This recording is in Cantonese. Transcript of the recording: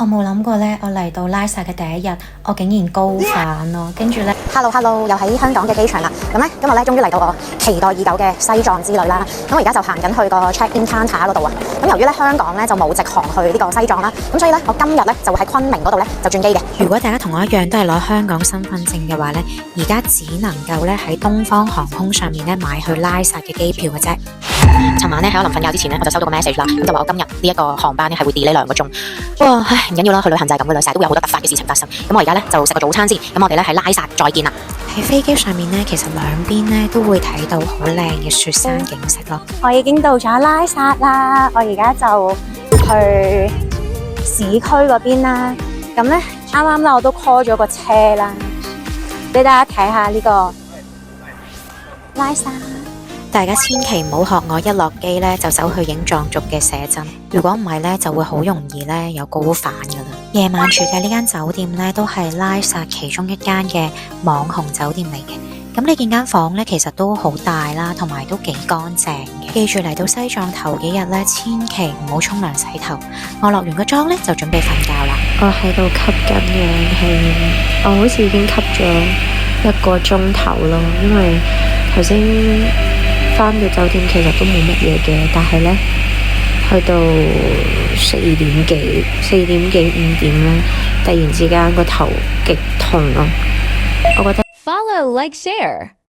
我冇諗過咧，我嚟到拉薩嘅第一日，我竟然高反咯，跟住咧 ，Hello， 又喺香港嘅機場啦。咁咧，今日咧終於嚟到我期待已久嘅西藏之旅啦。咁我而家就行緊去個 check-in counter 嗰度啊。咁由於咧香港咧就冇直航去呢個西藏啦，咁所以咧我今日咧就會喺昆明嗰度咧就轉機嘅。如果大家同我一樣都係攞香港身份證嘅話咧，而家只能夠咧喺東方航空上面咧買去拉薩嘅機票嘅啫。尋晚咧喺我臨瞓覺之前咧，我就收到個 message 啦，咁就話我今日呢一個航班咧係會 delay 2個鐘。哇，唉，唔緊要啦，去旅行就係咁噶啦，成日都會有好多突發嘅事情發生。咁我而家咧就食個早餐先，咁我哋咧喺拉薩再見啦。喺飛機上面咧，其實兩邊咧都會睇到好靚嘅雪山景色咯。我已經到咗拉薩啦，我而家就去市區嗰邊啦。咁咧啱啱啦，我都 call 咗個車啦，俾大家睇下呢個拉薩。大家千祈唔好學我一落機咧就走去影藏族嘅寫真，如果唔係咧就會好容易咧有高反噶啦。夜晚住嘅呢間酒店咧都係拉薩其中一間嘅網紅酒店嚟嘅。咁呢件間房咧其實都好大啦，同埋都幾乾淨嘅。記住嚟到西藏頭幾日咧，千祈唔好沖涼洗頭。我落完個妝咧就準備瞓覺啦。我喺度吸緊氧氣，我好似已經吸咗1個鐘頭咯，因為頭先返到酒店其實都冇乜嘢嘅，但係呢，去到4點幾、5點呢，突然之間個頭極痛咯。我覺得 Follow, like, share.